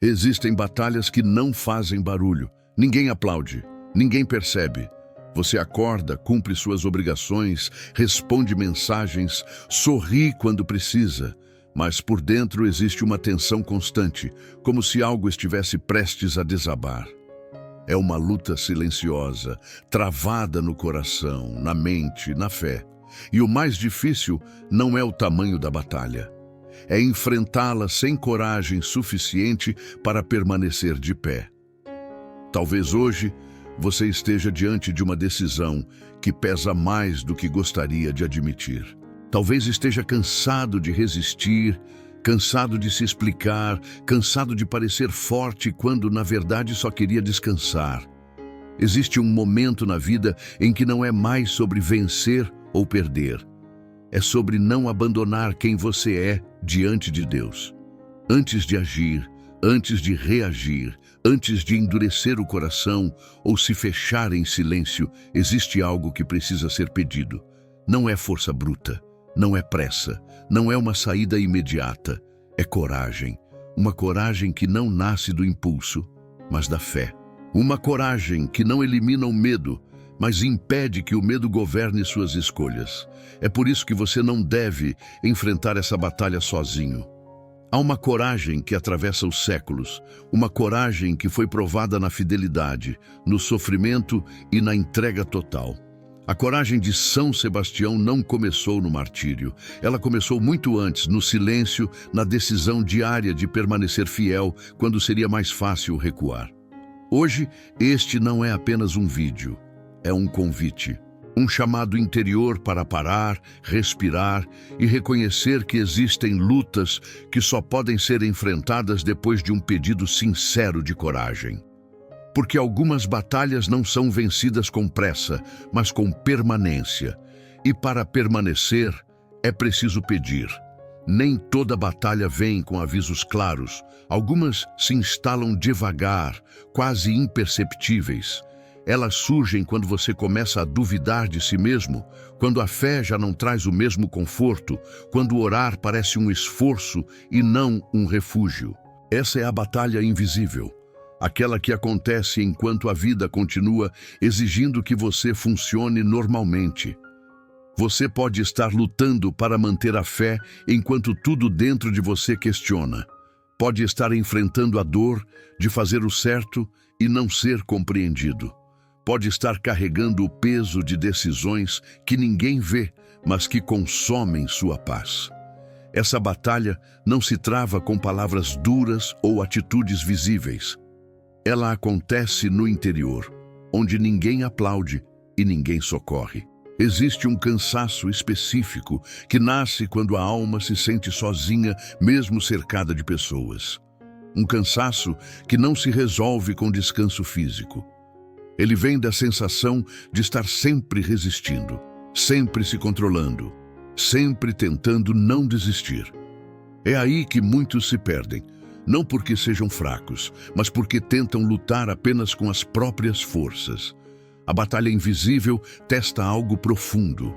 Existem batalhas que não fazem barulho. Ninguém aplaude, ninguém percebe. Você acorda, cumpre suas obrigações, responde mensagens, sorri quando precisa. Mas por dentro existe uma tensão constante, como se algo estivesse prestes a desabar. É uma luta silenciosa, travada no coração, na mente, na fé. E o mais difícil não é o tamanho da batalha. É enfrentá-la sem coragem suficiente para permanecer de pé. Talvez hoje você esteja diante de uma decisão que pesa mais do que gostaria de admitir. Talvez esteja cansado de resistir, cansado de se explicar, cansado de parecer forte quando, na verdade, só queria descansar. Existe um momento na vida em que não é mais sobre vencer ou perder. É sobre não abandonar quem você é diante de Deus. Antes de agir, antes de reagir, antes de endurecer o coração ou se fechar em silêncio, existe algo que precisa ser pedido. Não é força bruta, não é pressa, não é uma saída imediata. É coragem. Uma coragem que não nasce do impulso, mas da fé. Uma coragem que não elimina o medo, mas impede que o medo governe suas escolhas. É por isso que você não deve enfrentar essa batalha sozinho. Há uma coragem que atravessa os séculos, uma coragem que foi provada na fidelidade, no sofrimento e na entrega total. A coragem de São Sebastião não começou no martírio. Ela começou muito antes, no silêncio, na decisão diária de permanecer fiel quando seria mais fácil recuar. Hoje, este não é apenas um vídeo, é um convite. Um chamado interior para parar, respirar e reconhecer que existem lutas que só podem ser enfrentadas depois de um pedido sincero de coragem. Porque algumas batalhas não são vencidas com pressa, mas com permanência. E para permanecer, é preciso pedir. Nem toda batalha vem com avisos claros. Algumas se instalam devagar, quase imperceptíveis. Elas surgem quando você começa a duvidar de si mesmo, quando a fé já não traz o mesmo conforto, quando orar parece um esforço e não um refúgio. Essa é a batalha invisível, aquela que acontece enquanto a vida continua exigindo que você funcione normalmente. Você pode estar lutando para manter a fé enquanto tudo dentro de você questiona. Pode estar enfrentando a dor de fazer o certo e não ser compreendido. Pode estar carregando o peso de decisões que ninguém vê, mas que consomem sua paz. Essa batalha não se trava com palavras duras ou atitudes visíveis. Ela acontece no interior, onde ninguém aplaude e ninguém socorre. Existe um cansaço específico que nasce quando a alma se sente sozinha, mesmo cercada de pessoas. Um cansaço que não se resolve com descanso físico. Ele vem da sensação de estar sempre resistindo, sempre se controlando, sempre tentando não desistir. É aí que muitos se perdem, não porque sejam fracos, mas porque tentam lutar apenas com as próprias forças. A batalha invisível testa algo profundo.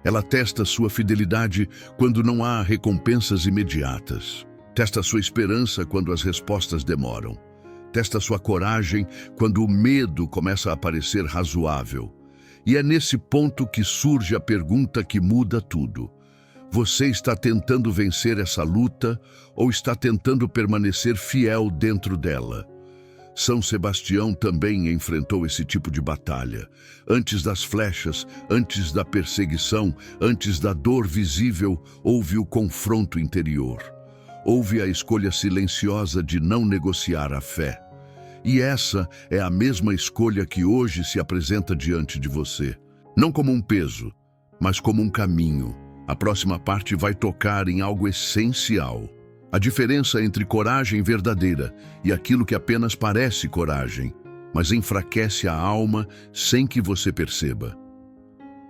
Ela testa sua fidelidade quando não há recompensas imediatas. Testa sua esperança quando as respostas demoram. Testa sua coragem quando o medo começa a parecer razoável. E é nesse ponto que surge a pergunta que muda tudo. Você está tentando vencer essa luta ou está tentando permanecer fiel dentro dela? São Sebastião também enfrentou esse tipo de batalha. Antes das flechas, antes da perseguição, antes da dor visível, houve o confronto interior. Houve a escolha silenciosa de não negociar a fé. E essa é a mesma escolha que hoje se apresenta diante de você. Não como um peso, mas como um caminho. A próxima parte vai tocar em algo essencial. A diferença entre coragem verdadeira e aquilo que apenas parece coragem, mas enfraquece a alma sem que você perceba.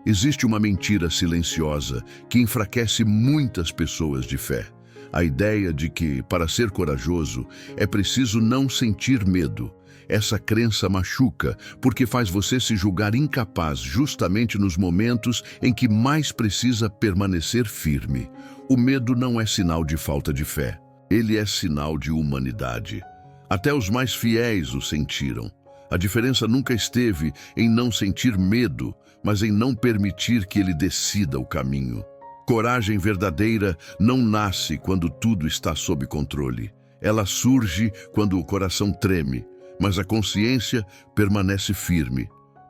Existe uma mentira silenciosa que enfraquece muitas pessoas de fé. A ideia de que, para ser corajoso, é preciso não sentir medo. Essa crença machuca, porque faz você se julgar incapaz justamente nos momentos em que mais precisa permanecer firme. O medo não é sinal de falta de fé. Ele é sinal de humanidade. Até os mais fiéis o sentiram. A diferença nunca esteve em não sentir medo, mas em não permitir que ele decida o caminho. Coragem verdadeira não nasce quando tudo está sob controle. Ela surge quando o coração treme, mas a consciência permanece firme.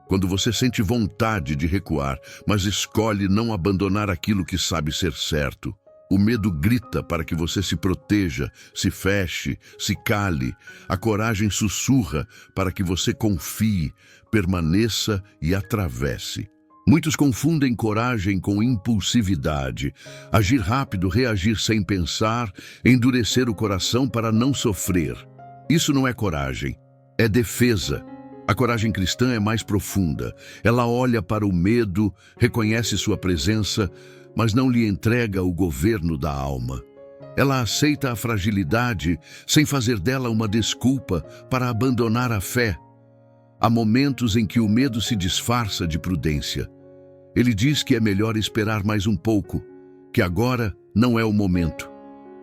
Quando você sente vontade de recuar, mas escolhe não abandonar aquilo que sabe ser certo. O medo grita para que você se proteja, se feche, se cale. A coragem sussurra para que você confie, permaneça e atravesse. Muitos confundem coragem com impulsividade. Agir rápido, reagir sem pensar, endurecer o coração para não sofrer. Isso não é coragem, é defesa. A coragem cristã é mais profunda. Ela olha para o medo, reconhece sua presença, mas não lhe entrega o governo da alma. Ela aceita a fragilidade sem fazer dela uma desculpa para abandonar a fé. Há momentos em que o medo se disfarça de prudência. Ele diz que é melhor esperar mais um pouco, que agora não é o momento,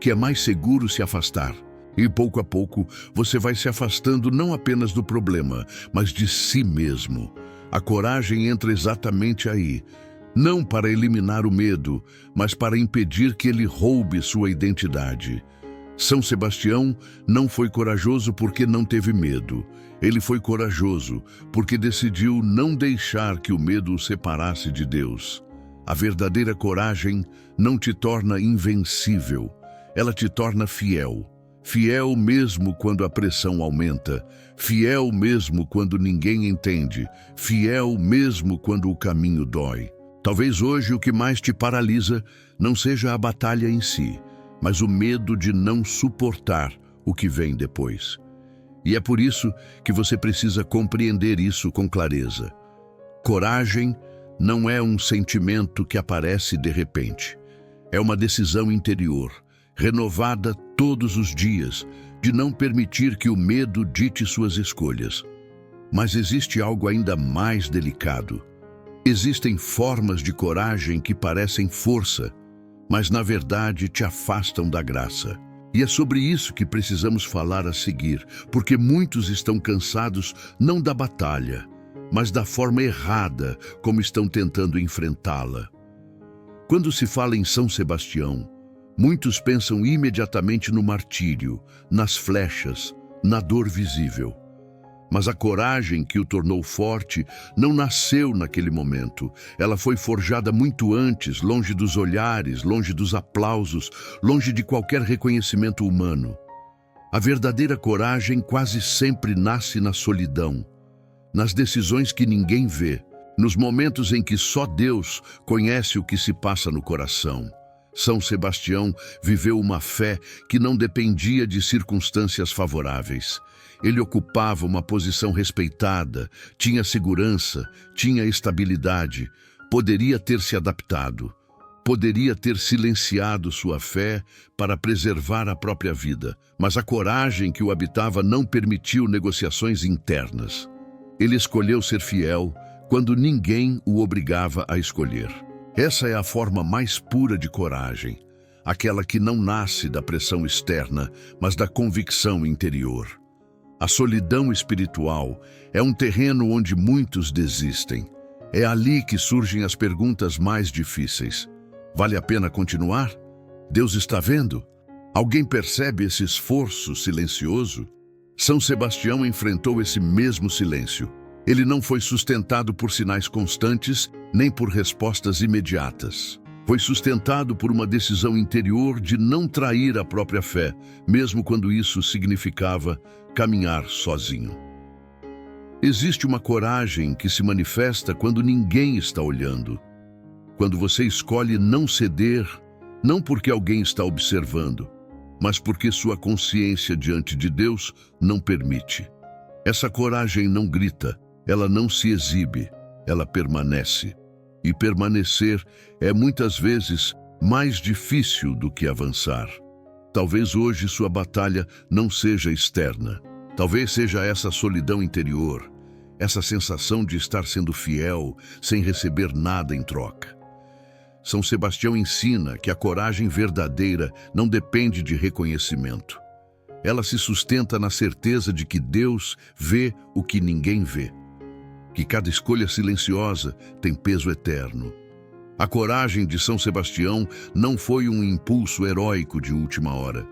que é mais seguro se afastar. E pouco a pouco você vai se afastando não apenas do problema, mas de si mesmo. A coragem entra exatamente aí. Não para eliminar o medo, mas para impedir que ele roube sua identidade. São Sebastião não foi corajoso porque não teve medo. Ele foi corajoso porque decidiu não deixar que o medo o separasse de Deus. A verdadeira coragem não te torna invencível, ela te torna fiel. Fiel mesmo quando a pressão aumenta, fiel mesmo quando ninguém entende, fiel mesmo quando o caminho dói. Talvez hoje o que mais te paralisa não seja a batalha em si, mas o medo de não suportar o que vem depois. E é por isso que você precisa compreender isso com clareza. Coragem não é um sentimento que aparece de repente. É uma decisão interior, renovada todos os dias, de não permitir que o medo dite suas escolhas. Mas existe algo ainda mais delicado. Existem formas de coragem que parecem força, mas na verdade te afastam da graça. E é sobre isso que precisamos falar a seguir, porque muitos estão cansados não da batalha, mas da forma errada como estão tentando enfrentá-la. Quando se fala em São Sebastião, muitos pensam imediatamente no martírio, nas flechas, na dor visível. Mas a coragem que o tornou forte não nasceu naquele momento. Ela foi forjada muito antes, longe dos olhares, longe dos aplausos, longe de qualquer reconhecimento humano. A verdadeira coragem quase sempre nasce na solidão, nas decisões que ninguém vê, nos momentos em que só Deus conhece o que se passa no coração. São Sebastião viveu uma fé que não dependia de circunstâncias favoráveis. Ele ocupava uma posição respeitada, tinha segurança, tinha estabilidade, poderia ter se adaptado, poderia ter silenciado sua fé para preservar a própria vida, mas a coragem que o habitava não permitiu negociações internas. Ele escolheu ser fiel quando ninguém o obrigava a escolher. Essa é a forma mais pura de coragem, aquela que não nasce da pressão externa, mas da convicção interior. A solidão espiritual é um terreno onde muitos desistem. É ali que surgem as perguntas mais difíceis. Vale a pena continuar? Deus está vendo? Alguém percebe esse esforço silencioso? São Sebastião enfrentou esse mesmo silêncio. Ele não foi sustentado por sinais constantes, nem por respostas imediatas. Foi sustentado por uma decisão interior de não trair a própria fé, mesmo quando isso significava caminhar sozinho. Existe uma coragem que se manifesta quando ninguém está olhando. Quando você escolhe não ceder, não porque alguém está observando, mas porque sua consciência diante de Deus não permite. Essa coragem não grita, ela não se exibe, ela permanece. E permanecer é muitas vezes mais difícil do que avançar. Talvez hoje sua batalha não seja externa. Talvez seja essa solidão interior, essa sensação de estar sendo fiel sem receber nada em troca. São Sebastião ensina que a coragem verdadeira não depende de reconhecimento. Ela se sustenta na certeza de que Deus vê o que ninguém vê, que cada escolha silenciosa tem peso eterno. A coragem de São Sebastião não foi um impulso heróico de última hora.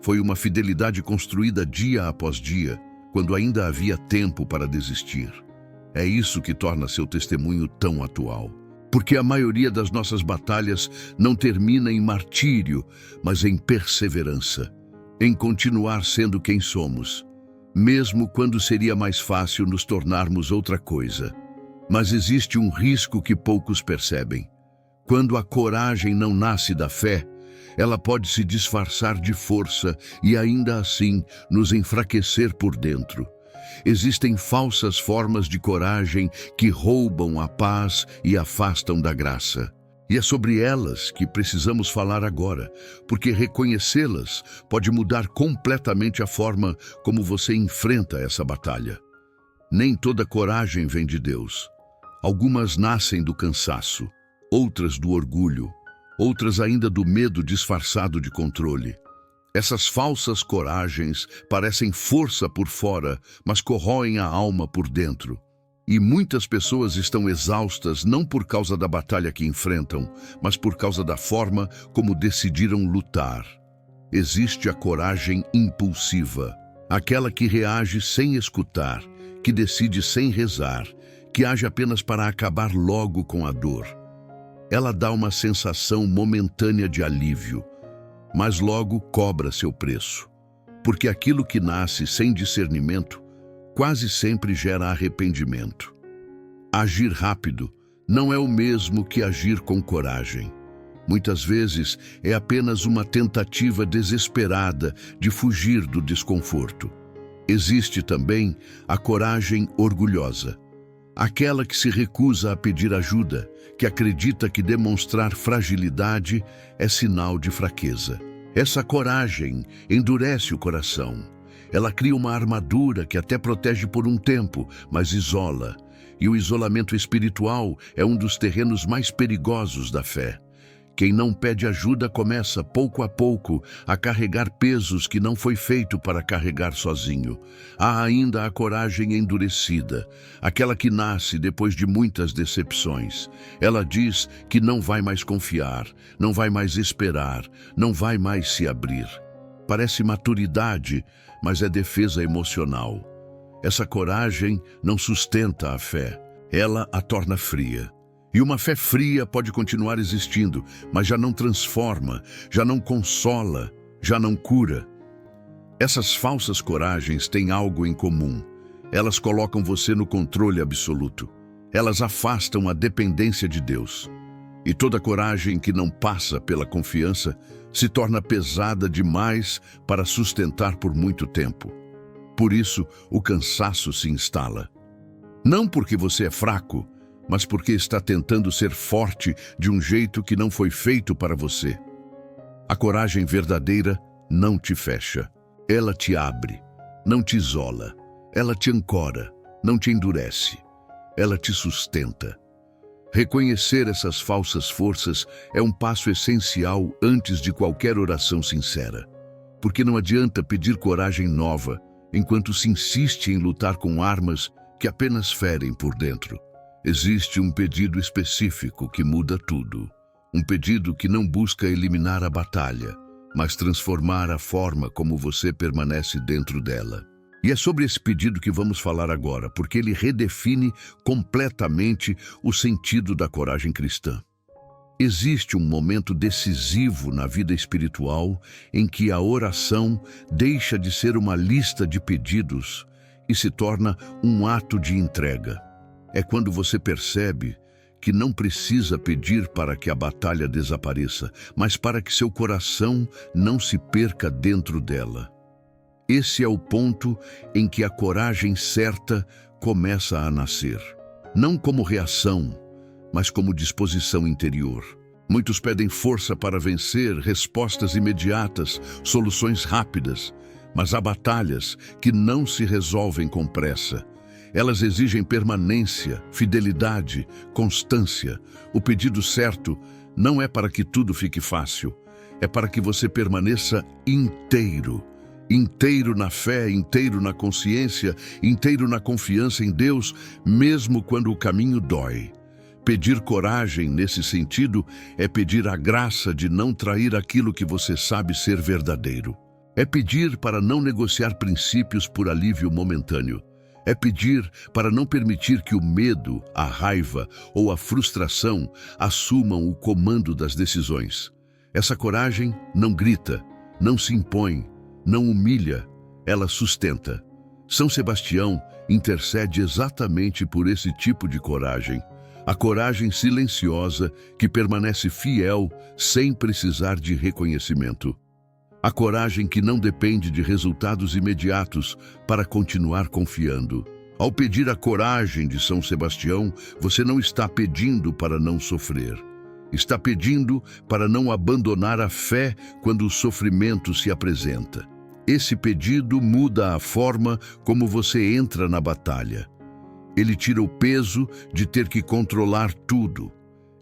Foi uma fidelidade construída dia após dia, quando ainda havia tempo para desistir. É isso que torna seu testemunho tão atual. Porque a maioria das nossas batalhas não termina em martírio, mas em perseverança, em continuar sendo quem somos, mesmo quando seria mais fácil nos tornarmos outra coisa. Mas existe um risco que poucos percebem. Quando a coragem não nasce da fé, ela pode se disfarçar de força e ainda assim nos enfraquecer por dentro. Existem falsas formas de coragem que roubam a paz e afastam da graça. E é sobre elas que precisamos falar agora, porque reconhecê-las pode mudar completamente a forma como você enfrenta essa batalha. Nem toda coragem vem de Deus. Algumas nascem do cansaço, outras do orgulho, outras ainda do medo disfarçado de controle. Essas falsas coragens parecem força por fora, mas corroem a alma por dentro. E muitas pessoas estão exaustas não por causa da batalha que enfrentam, mas por causa da forma como decidiram lutar. Existe a coragem impulsiva, aquela que reage sem escutar, que decide sem rezar, que age apenas para acabar logo com a dor. Ela dá uma sensação momentânea de alívio, mas logo cobra seu preço, porque aquilo que nasce sem discernimento quase sempre gera arrependimento. Agir rápido não é o mesmo que agir com coragem. Muitas vezes é apenas uma tentativa desesperada de fugir do desconforto. Existe também a coragem orgulhosa, aquela que se recusa a pedir ajuda, que acredita que demonstrar fragilidade é sinal de fraqueza. Essa coragem endurece o coração. Ela cria uma armadura que até protege por um tempo, mas isola. E o isolamento espiritual é um dos terrenos mais perigosos da fé. Quem não pede ajuda começa, pouco a pouco, a carregar pesos que não foi feito para carregar sozinho. Há ainda a coragem endurecida, aquela que nasce depois de muitas decepções. Ela diz que não vai mais confiar, não vai mais esperar, não vai mais se abrir. Parece maturidade, mas é defesa emocional. Essa coragem não sustenta a fé, ela a torna fria. E uma fé fria pode continuar existindo, mas já não transforma, já não consola, já não cura. Essas falsas coragens têm algo em comum. Elas colocam você no controle absoluto. Elas afastam a dependência de Deus. E toda coragem que não passa pela confiança se torna pesada demais para sustentar por muito tempo. Por isso, o cansaço se instala. Não porque você é fraco, mas porque está tentando ser forte de um jeito que não foi feito para você. A coragem verdadeira não te fecha. Ela te abre, não te isola. Ela te ancora, não te endurece. Ela te sustenta. Reconhecer essas falsas forças é um passo essencial antes de qualquer oração sincera. Porque não adianta pedir coragem nova enquanto se insiste em lutar com armas que apenas ferem por dentro. Existe um pedido específico que muda tudo. Um pedido que não busca eliminar a batalha, mas transformar a forma como você permanece dentro dela. E é sobre esse pedido que vamos falar agora, porque ele redefine completamente o sentido da coragem cristã. Existe um momento decisivo na vida espiritual em que a oração deixa de ser uma lista de pedidos e se torna um ato de entrega. É quando você percebe que não precisa pedir para que a batalha desapareça, mas para que seu coração não se perca dentro dela. Esse é o ponto em que a coragem certa começa a nascer. Não como reação, mas como disposição interior. Muitos pedem força para vencer, respostas imediatas, soluções rápidas, mas há batalhas que não se resolvem com pressa. Elas exigem permanência, fidelidade, constância. O pedido certo não é para que tudo fique fácil, é para que você permaneça inteiro. inteiro na fé, inteiro na consciência, inteiro na confiança em Deus, mesmo quando o caminho dói. Pedir coragem nesse sentido é pedir a graça de não trair aquilo que você sabe ser verdadeiro. É pedir para não negociar princípios por alívio momentâneo. É pedir para não permitir que o medo, a raiva ou a frustração assumam o comando das decisões. Essa coragem não grita, não se impõe, não humilha, ela sustenta. São Sebastião intercede exatamente por esse tipo de coragem. A coragem silenciosa que permanece fiel sem precisar de reconhecimento. A coragem que não depende de resultados imediatos para continuar confiando. Ao pedir a coragem de São Sebastião, você não está pedindo para não sofrer. Está pedindo para não abandonar a fé quando o sofrimento se apresenta. Esse pedido muda a forma como você entra na batalha. Ele tira o peso de ter que controlar tudo.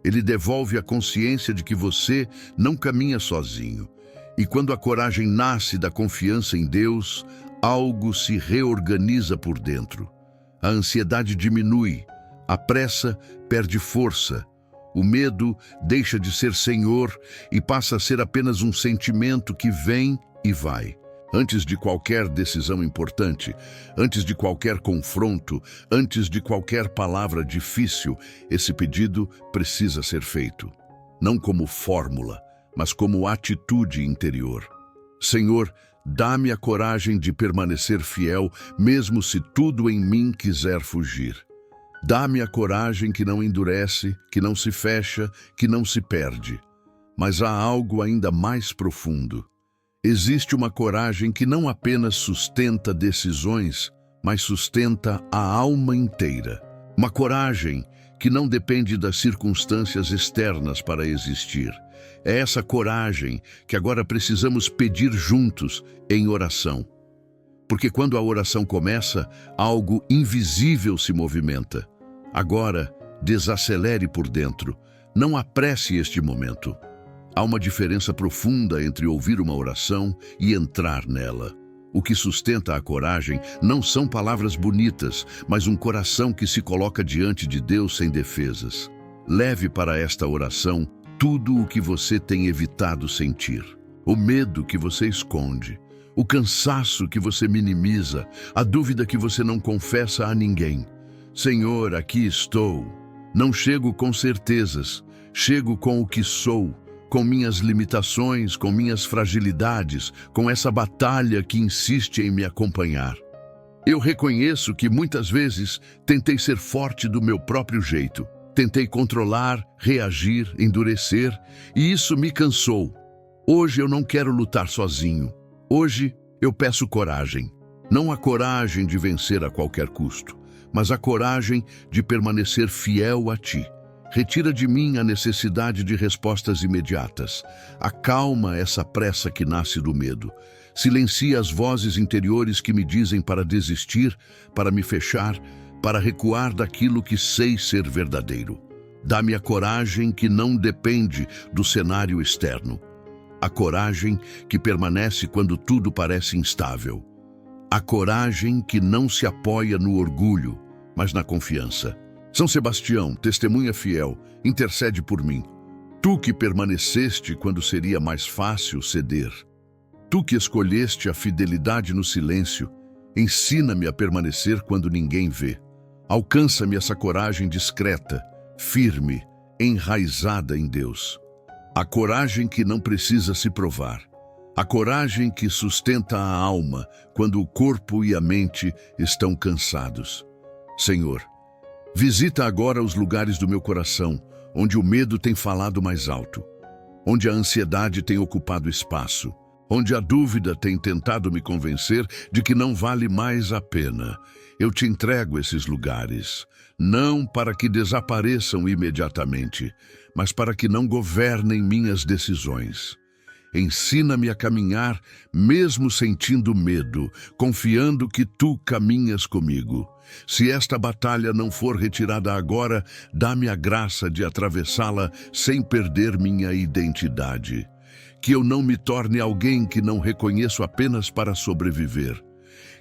Ele devolve a consciência de que você não caminha sozinho. E quando a coragem nasce da confiança em Deus, algo se reorganiza por dentro. A ansiedade diminui, a pressa perde força, o medo deixa de ser senhor e passa a ser apenas um sentimento que vem e vai. Antes de qualquer decisão importante, antes de qualquer confronto, antes de qualquer palavra difícil, esse pedido precisa ser feito. Não como fórmula, mas como atitude interior. Senhor, dá-me a coragem de permanecer fiel, mesmo se tudo em mim quiser fugir. Dá-me a coragem que não endurece, que não se fecha, que não se perde. Mas há algo ainda mais profundo. Existe uma coragem que não apenas sustenta decisões, mas sustenta a alma inteira. Uma coragem que não depende das circunstâncias externas para existir. É essa coragem que agora precisamos pedir juntos em oração. Porque quando a oração começa, algo invisível se movimenta. Agora, desacelere por dentro. Não apresse este momento. Há uma diferença profunda entre ouvir uma oração e entrar nela. O que sustenta a coragem não são palavras bonitas, mas um coração que se coloca diante de Deus sem defesas. Leve para esta oração tudo o que você tem evitado sentir. O medo que você esconde, o cansaço que você minimiza, a dúvida que você não confessa a ninguém. Senhor, aqui estou. Não chego com certezas, chego com o que sou, com minhas limitações, com minhas fragilidades, com essa batalha que insiste em me acompanhar. Eu reconheço que muitas vezes tentei ser forte do meu próprio jeito. Tentei controlar, reagir, endurecer, e isso me cansou. Hoje eu não quero lutar sozinho. Hoje eu peço coragem. Não a coragem de vencer a qualquer custo, mas a coragem de permanecer fiel a Ti. Retira de mim a necessidade de respostas imediatas. Acalma essa pressa que nasce do medo. Silencia as vozes interiores que me dizem para desistir, para me fechar, para recuar daquilo que sei ser verdadeiro. Dá-me a coragem que não depende do cenário externo. A coragem que permanece quando tudo parece instável. A coragem que não se apoia no orgulho, mas na confiança. São Sebastião, testemunha fiel, intercede por mim. Tu que permaneceste quando seria mais fácil ceder. Tu que escolheste a fidelidade no silêncio, ensina-me a permanecer quando ninguém vê. Alcança-me essa coragem discreta, firme, enraizada em Deus. A coragem que não precisa se provar. A coragem que sustenta a alma quando o corpo e a mente estão cansados. Senhor, visita agora os lugares do meu coração, onde o medo tem falado mais alto, onde a ansiedade tem ocupado espaço, onde a dúvida tem tentado me convencer de que não vale mais a pena. Eu te entrego esses lugares, não para que desapareçam imediatamente, mas para que não governem minhas decisões. Ensina-me a caminhar, mesmo sentindo medo, confiando que Tu caminhas comigo. Se esta batalha não for retirada agora, dá-me a graça de atravessá-la sem perder minha identidade. Que eu não me torne alguém que não reconheço apenas para sobreviver.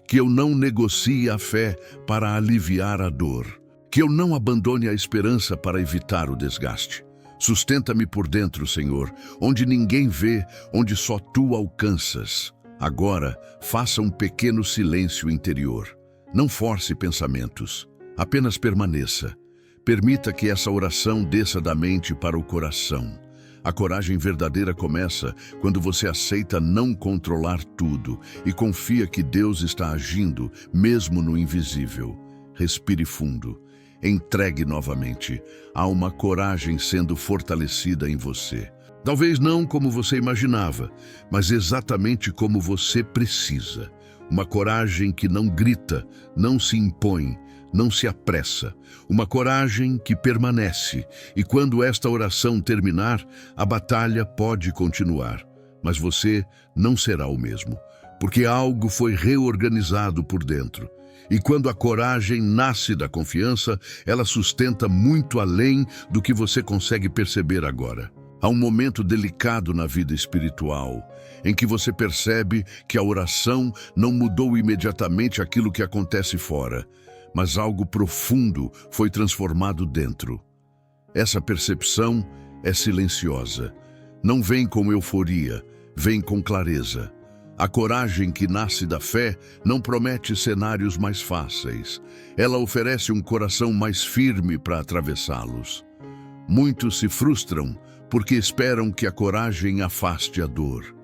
Que eu não negocie a fé para aliviar a dor. Que eu não abandone a esperança para evitar o desgaste. Sustenta-me por dentro, Senhor, onde ninguém vê, onde só Tu alcanças. Agora, faça um pequeno silêncio interior. Não force pensamentos, apenas permaneça. Permita que essa oração desça da mente para o coração. A coragem verdadeira começa quando você aceita não controlar tudo e confia que Deus está agindo, mesmo no invisível. Respire fundo. Entregue novamente. Há uma coragem sendo fortalecida em você. Talvez não como você imaginava, mas exatamente como você precisa. Uma coragem que não grita, não se impõe, não se apressa. Uma coragem que permanece. E quando esta oração terminar, a batalha pode continuar. Mas você não será o mesmo, porque algo foi reorganizado por dentro. E quando a coragem nasce da confiança, ela sustenta muito além do que você consegue perceber agora. Há um momento delicado na vida espiritual, em que você percebe que a oração não mudou imediatamente aquilo que acontece fora, mas algo profundo foi transformado dentro. Essa percepção é silenciosa. Não vem com euforia, vem com clareza. A coragem que nasce da fé não promete cenários mais fáceis. Ela oferece um coração mais firme para atravessá-los. Muitos se frustram porque esperam que a coragem afaste a dor.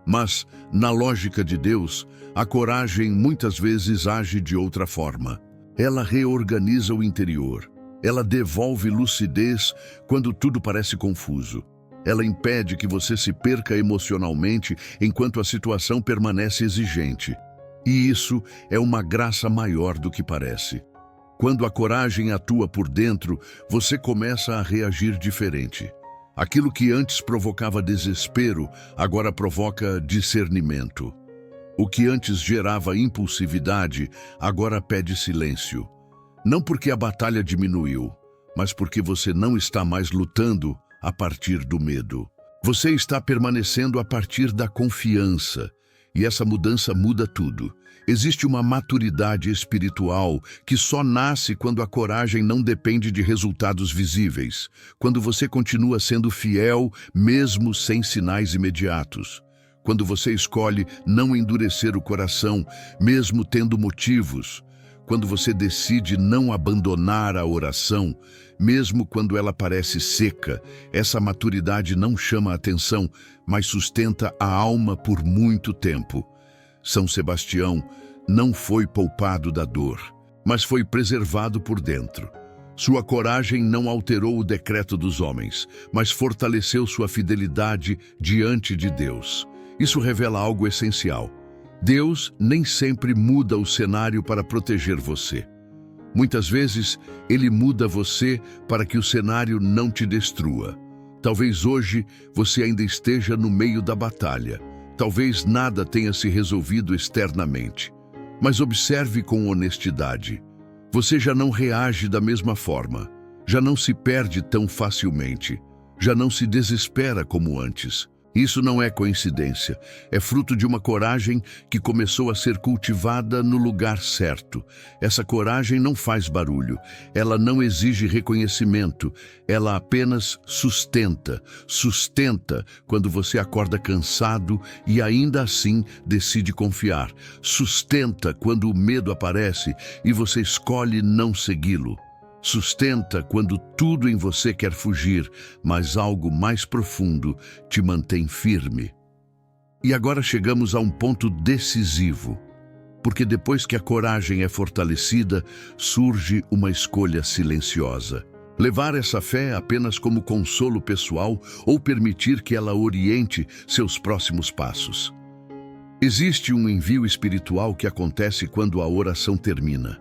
Mas, na lógica de Deus, a coragem muitas vezes age de outra forma. Ela reorganiza o interior. Ela devolve lucidez quando tudo parece confuso. Ela impede que você se perca emocionalmente enquanto a situação permanece exigente. E isso é uma graça maior do que parece. Quando a coragem atua por dentro, você começa a reagir diferente. Aquilo que antes provocava desespero, agora provoca discernimento. O que antes gerava impulsividade, agora pede silêncio. Não porque a batalha diminuiu, mas porque você não está mais lutando a partir do medo. Você está permanecendo a partir da confiança, e essa mudança muda tudo. Existe uma maturidade espiritual que só nasce quando a coragem não depende de resultados visíveis, quando você continua sendo fiel mesmo sem sinais imediatos. Quando você escolhe não endurecer o coração, mesmo tendo motivos. Quando você decide não abandonar a oração, mesmo quando ela parece seca. Essa maturidade não chama a atenção, mas sustenta a alma por muito tempo. São Sebastião não foi poupado da dor, mas foi preservado por dentro. Sua coragem não alterou o decreto dos homens, mas fortaleceu sua fidelidade diante de Deus. Isso revela algo essencial. Deus nem sempre muda o cenário para proteger você. Muitas vezes, Ele muda você para que o cenário não te destrua. Talvez hoje você ainda esteja no meio da batalha. Talvez nada tenha se resolvido externamente. Mas observe com honestidade. Você já não reage da mesma forma. Já não se perde tão facilmente. Já não se desespera como antes. Isso não é coincidência, é fruto de uma coragem que começou a ser cultivada no lugar certo. Essa coragem não faz barulho, ela não exige reconhecimento, ela apenas sustenta. Sustenta quando você acorda cansado e ainda assim decide confiar. Sustenta quando o medo aparece e você escolhe não segui-lo. Sustenta quando tudo em você quer fugir, mas algo mais profundo te mantém firme. E agora chegamos a um ponto decisivo, porque depois que a coragem é fortalecida, surge uma escolha silenciosa. Levar essa fé apenas como consolo pessoal ou permitir que ela oriente seus próximos passos. Existe um envio espiritual que acontece quando a oração termina.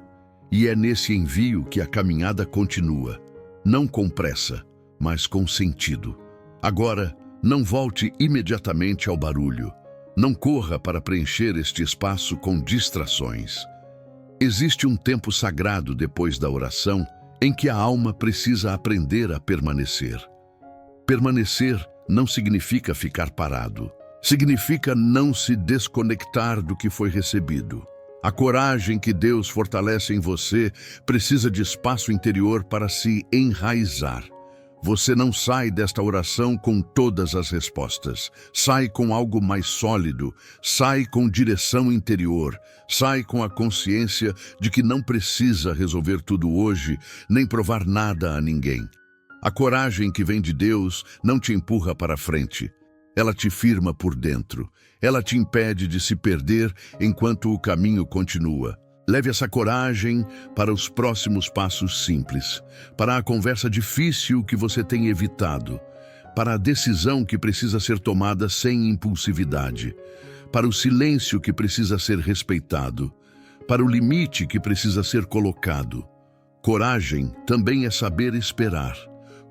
E é nesse envio que a caminhada continua, não com pressa, mas com sentido. Agora, não volte imediatamente ao barulho. Não corra para preencher este espaço com distrações. Existe um tempo sagrado depois da oração em que a alma precisa aprender a permanecer. Permanecer não significa ficar parado. Significa não se desconectar do que foi recebido. A coragem que Deus fortalece em você precisa de espaço interior para se enraizar. Você não sai desta oração com todas as respostas. Sai com algo mais sólido, sai com direção interior, sai com a consciência de que não precisa resolver tudo hoje, nem provar nada a ninguém. A coragem que vem de Deus não te empurra para frente. Ela te firma por dentro. Ela te impede de se perder enquanto o caminho continua. Leve essa coragem para os próximos passos simples, para a conversa difícil que você tem evitado, para a decisão que precisa ser tomada sem impulsividade, para o silêncio que precisa ser respeitado, para o limite que precisa ser colocado. Coragem também é saber esperar.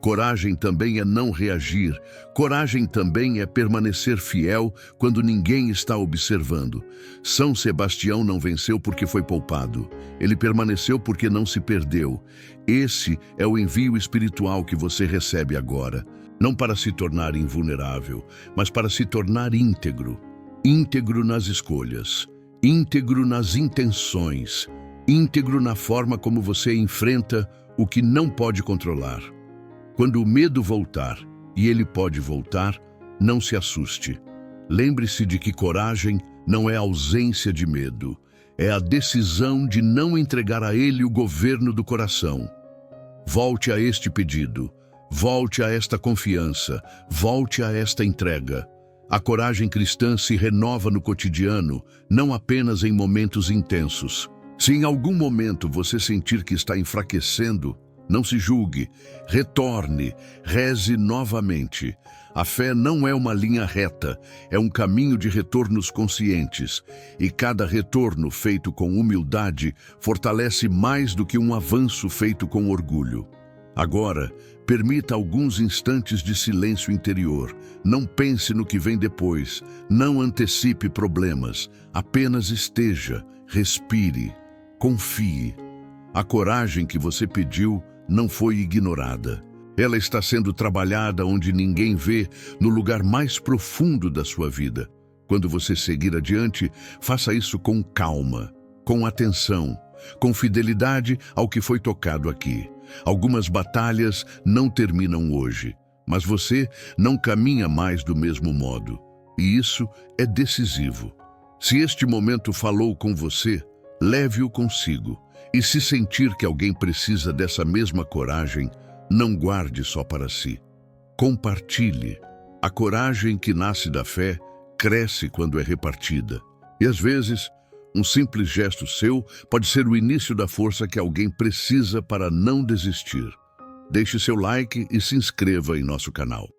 Coragem também é não reagir. Coragem também é permanecer fiel quando ninguém está observando. São Sebastião não venceu porque foi poupado. Ele permaneceu porque não se perdeu. Esse é o envio espiritual que você recebe agora. Não para se tornar invulnerável, mas para se tornar íntegro. Íntegro nas escolhas, íntegro nas intenções, íntegro na forma como você enfrenta o que não pode controlar. Quando o medo voltar, e ele pode voltar, não se assuste. Lembre-se de que coragem não é ausência de medo, é a decisão de não entregar a ele o governo do coração. Volte a este pedido, volte a esta confiança, volte a esta entrega. A coragem cristã se renova no cotidiano, não apenas em momentos intensos. Se em algum momento você sentir que está enfraquecendo, não se julgue, retorne, reze novamente. A fé não é uma linha reta, é um caminho de retornos conscientes. E cada retorno feito com humildade fortalece mais do que um avanço feito com orgulho. Agora, permita alguns instantes de silêncio interior. Não pense no que vem depois, não antecipe problemas. Apenas esteja, respire, confie. A coragem que você pediu não foi ignorada. Ela está sendo trabalhada onde ninguém vê, no lugar mais profundo da sua vida. Quando você seguir adiante, faça isso com calma, com atenção, com fidelidade ao que foi tocado aqui. Algumas batalhas não terminam hoje, mas você não caminha mais do mesmo modo. E isso é decisivo. Se este momento falou com você, leve-o consigo. E se sentir que alguém precisa dessa mesma coragem, não guarde só para si. Compartilhe. A coragem que nasce da fé cresce quando é repartida. E às vezes, um simples gesto seu pode ser o início da força que alguém precisa para não desistir. Deixe seu like e se inscreva em nosso canal.